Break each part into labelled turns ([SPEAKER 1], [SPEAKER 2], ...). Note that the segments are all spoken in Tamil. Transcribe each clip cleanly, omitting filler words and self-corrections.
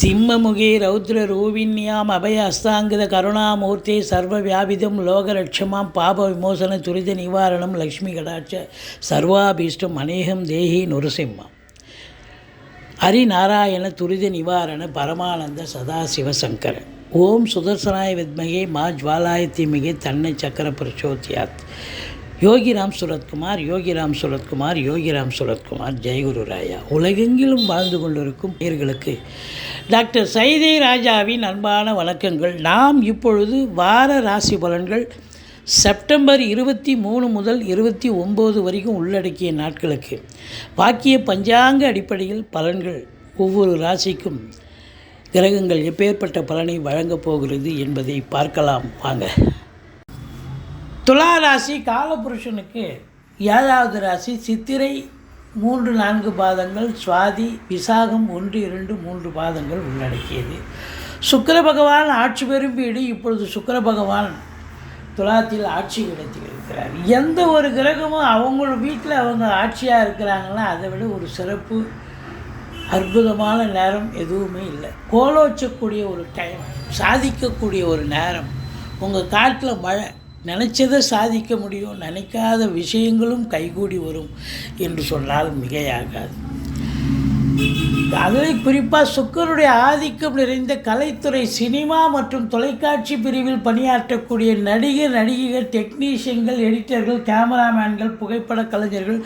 [SPEAKER 1] சிம்மமுகே ரௌத்ரரூபிண்யாம் அபய அஸ்தாங்கித கருணாமூர்த்தி சர்வவியாபிதம் லோகரட்சமாம் பாப விமோசன துரித நிவாரணம் லக்ஷ்மி கடாட்ச சர்வாபீஷ்டம் அநேகம் தேஹி நுரசிம்மம் ஹரிநாராயண துரித நிவாரண பரமானந்த சதாசிவசங்கர ஓம் சுதர்சனாய வித்மகே மா ஜ்வாலாய தீமகே தன்னை சக்கர பிரச்சோத்யாத் யோகிராம் சுரத்குமார் யோகிராம் சுரத்குமார் யோகிராம் சுரத்குமார் ஜெயகுரு ராயா. உலகெங்கிலும் வாழ்ந்து கொண்டிருக்கும் பேர்களுக்கு டாக்டர் சைதை ராஜாவின் அன்பான வணக்கங்கள். நாம் இப்பொழுது வார ராசி பலன்கள் செப்டம்பர் 23 முதல் 29 வரைக்கும் உள்ளடக்கிய நாட்களுக்கு வாக்கிய பஞ்சாங்க அடிப்படையில் பலன்கள் ஒவ்வொரு ராசிக்கும் கிரகங்கள் எப்பேற்பட்ட பலனை வழங்கப் போகிறது என்பதை பார்க்கலாம் வாங்க. துலா ராசி காலபுருஷனுக்கு 7வது ராசி. சித்திரை 3-4 பாதங்கள், சுவாதி விசாகம் 1-2-3 பாதங்கள் உள்ளடக்கியது. சுக்கிர பகவான் ஆட்சி பெறும் வீடு. இப்பொழுது சுக்கிர பகவான் துலாத்தில் ஆட்சி இடத்தில் இருக்கிறார். எந்த ஒரு கிரகமும் அவங்கள வீட்டில் அவங்க ஆட்சியாக இருக்கிறாங்கன்னா அதை விட ஒரு சிறப்பு அற்புதமான நேரம் எதுவுமே இல்லை. கோலோச்சக்கூடிய ஒரு டைம், சாதிக்கக்கூடிய ஒரு நேரம். உங்கள் காட்டில் மழை, நினச்சதை சாதிக்க முடியும், நினைக்காத விஷயங்களும் கைகூடி வரும் என்று சொன்னால் மிகையாகாது. அதில் குறிப்பாக சுக்கிரனுடைய ஆதிக்கம் நிறைந்த கலைத்துறை, சினிமா மற்றும் தொலைக்காட்சி பிரிவில் பணியாற்றக்கூடிய நடிகர் நடிகைகள், டெக்னீஷியன்கள், எடிட்டர்கள், கேமராமேன்கள், புகைப்பட கலைஞர்கள்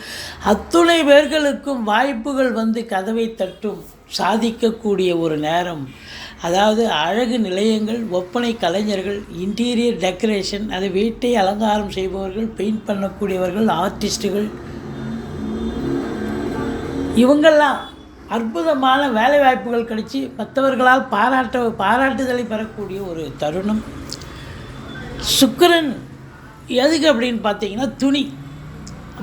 [SPEAKER 1] அத்துணை பேர்களுக்கும் வாய்ப்புகள் வந்து கதவை தட்டும். சாதிக்கக்கூடிய ஒரு நேரம். அதாவது அழகு நிலையங்கள், ஒப்பனை கலைஞர்கள், இன்டீரியர் டெக்கரேஷன், அதை வீட்டை அலங்காரம் செய்பவர்கள், பெயிண்ட் பண்ணக்கூடியவர்கள், ஆர்டிஸ்ட்டுகள், இவங்கெல்லாம் அற்புதமான வேலை வாய்ப்புகள் கிடைச்சி மற்றவர்களால் பாராட்டுதலை பெறக்கூடிய ஒரு தருணம். சுக்கிரன் எதுக்கு அப்படின்னு பார்த்தீங்கன்னா துணி,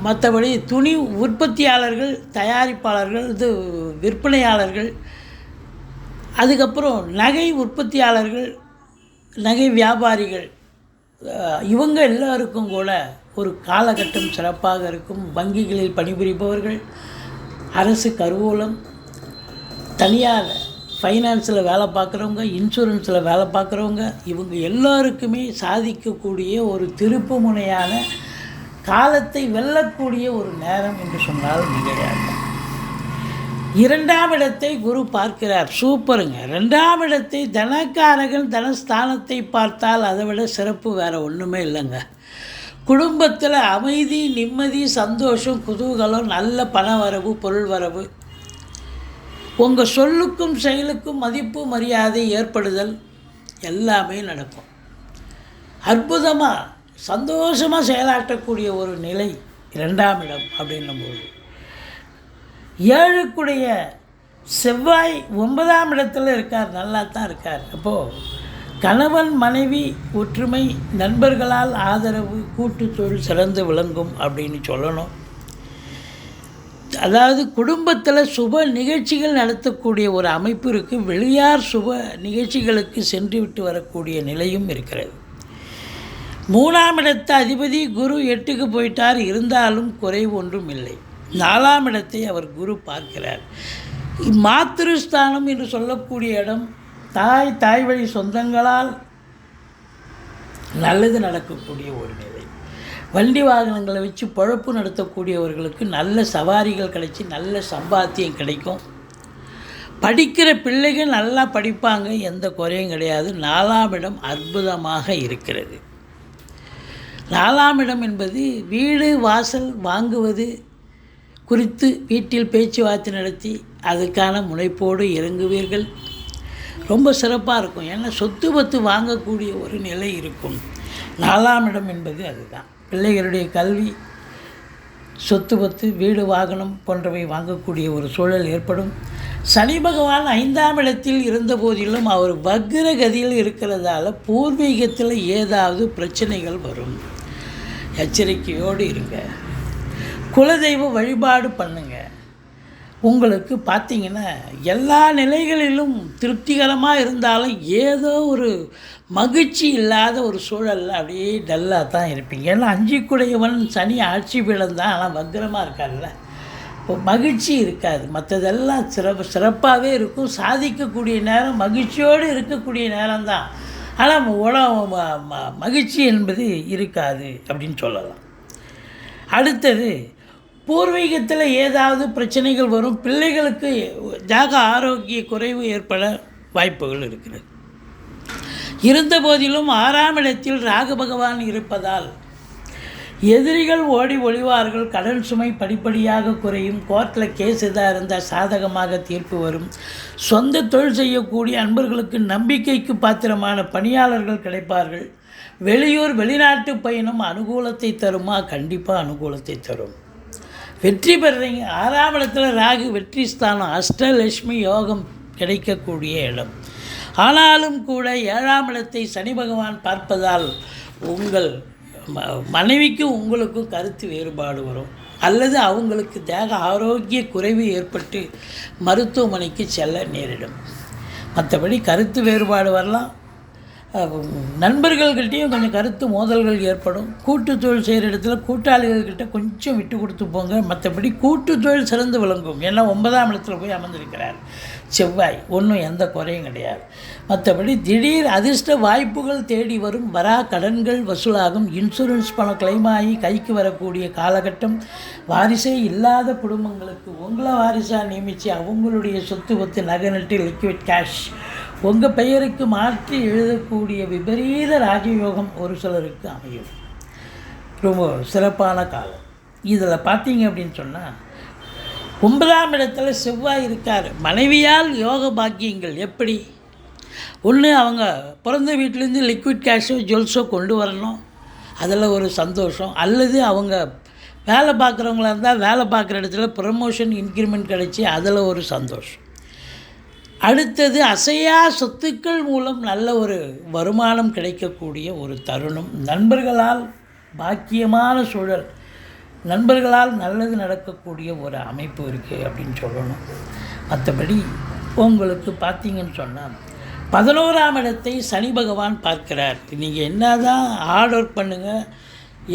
[SPEAKER 1] மற்றபடி துணி உற்பத்தியாளர்கள், தயாரிப்பாளர்கள், விற்பனையாளர்கள், அதுக்கப்புறம் நகை உற்பத்தியாளர்கள், நகை வியாபாரிகள், இவங்க எல்லோருக்கும் கூட ஒரு காலகட்டம் சிறப்பாக இருக்கும். வங்கிகளில் பணிபுரிபவர்கள், அரசு கருவூலம், தனியார் ஃபைனான்ஸில் வேலை பார்க்குறவங்க, இன்சூரன்ஸில் வேலை பார்க்குறவங்க, இவங்க எல்லோருக்குமே சாதிக்கக்கூடிய ஒரு திருப்பு முனையான காலத்தை வெல்லக்கூடிய ஒரு நேரம் என்று சொன்னால் மிகையாக. 2ஆம் இடத்தை குரு பார்க்கிறார். சூப்பருங்க. 2ஆம் இடத்தை தனக்காரகன் தனஸ்தானத்தை பார்த்தால் அதை விட சிறப்பு வேறு ஒன்றுமே இல்லைங்க. குடும்பத்தில் அமைதி, நிம்மதி, சந்தோஷம், குதூகலம், நல்ல பண வரவு, பொருள் வரவு, உங்கள் சொல்லுக்கும் செயலுக்கும் மதிப்பு மரியாதை ஏற்படுதல் எல்லாமே நடக்கும். அற்புதமாக சந்தோஷமாக செயலாற்றக்கூடிய ஒரு நிலை 2ஆம் இடம் அப்படின்னும்போது. 7க்குடைய செவ்வாய் 9ஆம் இடத்துல இருக்கார், நல்லா தான் இருக்கார். அப்போது கணவன் மனைவி ஒற்றுமை, நண்பர்களால் ஆதரவு, கூட்டு தொழில் சிறந்து விளங்கும் அப்படின்னு சொல்லணும். அதாவது குடும்பத்தில் சுப நிகழ்ச்சிகள் நடத்தக்கூடிய ஒரு அமைப்பு இருக்குது. வெளியார் சுப நிகழ்ச்சிகளுக்கு சென்று விட்டு வரக்கூடிய நிலையும் இருக்கிறது. 3ஆம் இடத்து அதிபதி குரு 8க்கு போயிட்டார். இருந்தாலும் குறைவு ஒன்றும் இல்லை. 4ஆம் இடத்தை அவர் குரு பார்க்கிறார். மாத்திருஸ்தானம் என்று சொல்லக்கூடிய இடம், தாய் வழி சொந்தங்களால் நல்லது நடக்கக்கூடிய ஒரு நிலை. வண்டி வாகனங்களை வச்சு பொழப்பு நடத்தக்கூடியவர்களுக்கு நல்ல சவாரிகள் கிடைச்சி நல்ல சம்பாத்தியம் கிடைக்கும். படிக்கிற பிள்ளைகள் நல்லா படிப்பாங்க, எந்த குறையும் கிடையாது. 4ஆம் இடம் அற்புதமாக இருக்கிறது. 4ஆம் இடம் என்பது வீடு வாசல் வாங்குவது குறித்து வீட்டில் பேச்சுவார்த்தை நடத்தி அதுக்கான முனைப்போடு இறங்குவீர்கள். ரொம்ப சிறப்பாக இருக்கும். ஏன்னா சொத்து பத்து வாங்கக்கூடிய ஒரு நிலை இருக்கும். 4ஆம் இடம் என்பது அதுதான். பிள்ளைகளுடைய கல்வி, சொத்து பத்து, வீடு வாகனம் போன்றவை வாங்கக்கூடிய ஒரு சூழல் ஏற்படும். சனி பகவான் 5ஆம் இடத்தில் இருந்த போதிலும் அவர் வக்ர கதியில் இருக்கிறதால பூர்வீகத்தில் ஏதாவது பிரச்சனைகள் வரும். எச்சரிக்கையோடு இருங்க. குலதெய்வ வழிபாடு பண்ணுங்க. உங்களுக்கு பார்த்திங்கன்னா எல்லா நிலைகளிலும் திருப்திகரமாக இருந்தாலும் ஏதோ ஒரு மகிழ்ச்சி இல்லாத ஒரு சூழலில் அப்படியே டல்லாக தான் இருப்பீங்க. ஏன்னா 5 குடையவன் சனி ஆட்சி பீடம் தான், ஆனால் வக்ரமாக இருக்கார்ல. இப்போ மகிழ்ச்சி இருக்காது, மற்றதெல்லாம் சிறப்பாகவே இருக்கும். சாதிக்கக்கூடிய நேரம், மகிழ்ச்சியோடு இருக்கக்கூடிய நேரம்தான். ஆனால் மகிழ்ச்சி என்பது இருக்காது அப்படின்னு சொல்லலாம். அடுத்தது, பூர்வீகத்தில் ஏதாவது பிரச்சனைகள் வரும், பிள்ளைகளுக்கு தேக ஆரோக்கிய குறைவு ஏற்பட வாய்ப்புகள் இருக்கிறது. இருந்த போதிலும் 6ஆம் இடத்தில் ராகு பகவான் இருப்பதால் எதிரிகள் ஓடி ஒளிவார்கள், கடன் சுமை படிப்படியாக குறையும், கோர்ட்டில் கேஸ் எதாக இருந்தால் சாதகமாக தீர்ப்பு வரும், சொந்த தொழில் செய்யக்கூடிய அன்பர்களுக்கு நம்பிக்கைக்கு பாத்திரமான பணியாளர்கள் கிடைப்பார்கள், வெளியூர் வெளிநாட்டு பயணம் அனுகூலத்தை தருமா? கண்டிப்பாக அனுகூலத்தை தரும். வெற்றி பெறுறீங்க. 6ஆம் இடத்துல ராகு வெற்றி ஸ்தானம், அஷ்டலட்சுமி யோகம் கிடைக்கக்கூடிய இடம். ஆனாலும் கூட 7ஆம் இடத்தை சனி பகவான் பார்ப்பதால் உங்கள் மனைவிக்கு உங்களுக்கும் கருத்து வேறுபாடு வரும், அல்லது அவங்களுக்கு தேக ஆரோக்கிய குறைவு ஏற்பட்டு மருத்துவமனைக்கு செல்ல நேரிடும். மற்றபடி கருத்து வேறுபாடு வரலாம், நண்பர்கள்கிட்டையும் கொஞ்சம் கருத்து மோதல்கள் ஏற்படும். கூட்டு தொழில் செய்கிற இடத்துல கூட்டாளிகள்கிட்ட கொஞ்சம் விட்டு கொடுத்து போங்க. மற்றபடி கூட்டு தொழில் சிறந்து விளங்கும். ஏன்னா 9ஆம் இடத்துல போய் அமர்ந்திருக்கிறார் செவ்வாய், ஒன்றும் எந்த குறையும் கிடையாது. மற்றபடி திடீர் அதிர்ஷ்ட வாய்ப்புகள் தேடி வரும், வரா கடன்கள் வசூலாகும், இன்சூரன்ஸ் பணம் கிளைம் ஆகி கைக்கு வரக்கூடிய காலகட்டம். வாரிசே இல்லாத குடும்பங்களுக்கு உங்களை வாரிசாக நியமித்து அவங்களுடைய சொத்து பத்து நகை நட்டு லிக்விட் கேஷ் உங்கள் பெயருக்கு மாற்றி எழுதக்கூடிய விபரீத ராஜயோகம் ஒரு சிலருக்கு அமையும். ரொம்ப சிறப்பான காலம். இதில் பார்த்தீங்க அப்படின்னு சொன்னால் 9ஆம் இடத்துல செவ்வாய் இருக்கார். மனைவியால் யோக பாக்கியங்கள் எப்படி? ஒன்று, அவங்க பிறந்த வீட்டிலேருந்து லிக்விட் கேஷோ ஜுவல்ஸோ கொண்டு வரணும், அதில் ஒரு சந்தோஷம். அல்லது அவங்க வேலை பார்க்குறவங்களா இருந்தால் வேலை பார்க்குற இடத்துல ப்ரமோஷன் இன்க்ரிமெண்ட் கிடச்சி அதில் ஒரு சந்தோஷம். அடுத்தது, அசையா சொத்துக்கள் மூலம் நல்ல ஒரு வருமானம் கிடைக்கக்கூடிய ஒரு தருணம். நண்பர்களால் பாக்கியமான சூழல், நண்பர்களால் நல்லது நடக்கக்கூடிய ஒரு அமைப்பு இருக்குது அப்படின்னு சொல்லணும். மற்றபடி உங்களுக்கு பார்த்தீங்கன்னு சொன்னால் 11ஆம் இடத்தை சனி பகவான் பார்க்கிறார். நீங்கள் என்ன தான் ஹார்ட் ஒர்க் பண்ணுங்கள்,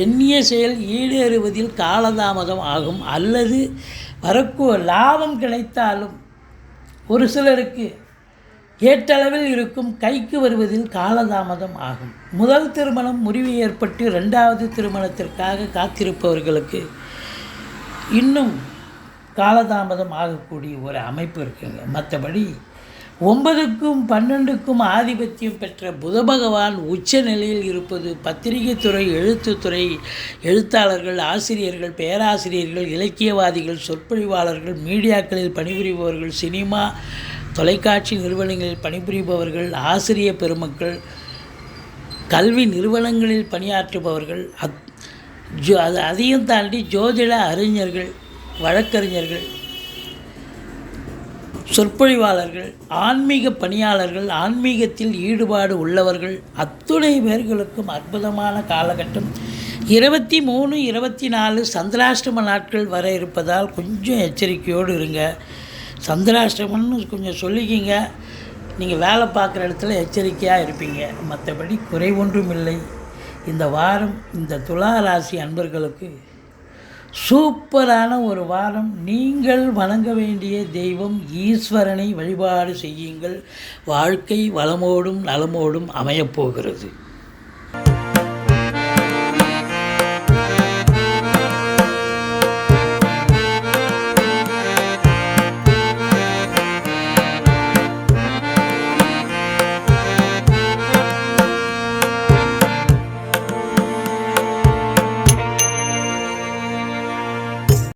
[SPEAKER 1] எண்ணிய செயல் ஈடேறுவதில் காலதாமதம் ஆகும், அல்லது லாபம் கிடைத்தாலும் ஒரு சிலருக்கு ஏற்றளவில் இருக்கும், கைக்கு வருவதில் காலதாமதம் ஆகும். முதல் திருமணம் முறிவு ஏற்பட்டு 2வது திருமணத்திற்காக காத்திருப்பவர்களுக்கு இன்னும் காலதாமதம் ஆகக்கூடிய ஒரு அமைப்பு இருக்குங்க. மற்றபடி 9க்கும் 12க்கும் ஆதிபத்தியம் பெற்ற புத பகவான் உச்ச நிலையில் இருப்பது பத்திரிகை துறை, எழுத்துத்துறை, எழுத்தாளர்கள், ஆசிரியர்கள், பேராசிரியர்கள், இலக்கியவாதிகள், சொற்பொழிவாளர்கள், மீடியாக்களில் பணிபுரிபவர்கள், சினிமா தொலைக்காட்சி நிறுவனங்களில் பணிபுரிபவர்கள், ஆசிரிய பெருமக்கள், கல்வி நிறுவனங்களில் பணியாற்றுபவர்கள், அதையும் தாண்டி ஜோதிட அறிஞர்கள், வழக்கறிஞர்கள், சொற்பொழிவாளர்கள், ஆன்மீக பணியாளர்கள், ஆன்மீகத்தில் ஈடுபாடு உள்ளவர்கள் அத்துணை பேர்களுக்கும் அற்புதமான காலகட்டம். 23, 24 சந்திராஷ்டம நாட்கள் வர இருப்பதால் கொஞ்சம் எச்சரிக்கையோடு இருங்க. சந்திராஷ்டமம்னு கொஞ்சம் சொல்லிக்கிங்க. நீங்கள் வேலை பார்க்குற இடத்துல எச்சரிக்கையாக இருப்பீங்க. மற்றபடி குறை ஒன்றும் இல்லை. இந்த வாரம் இந்த துலா ராசி அன்பர்களுக்கு சூப்பரான ஒரு வாரம். நீங்கள் வணங்க வேண்டிய தெய்வம் ஈஸ்வரனை வழிபாடு செய்யுங்கள். வாழ்க்கை வளமோடும் நலமோடும் அமையப்போகிறது.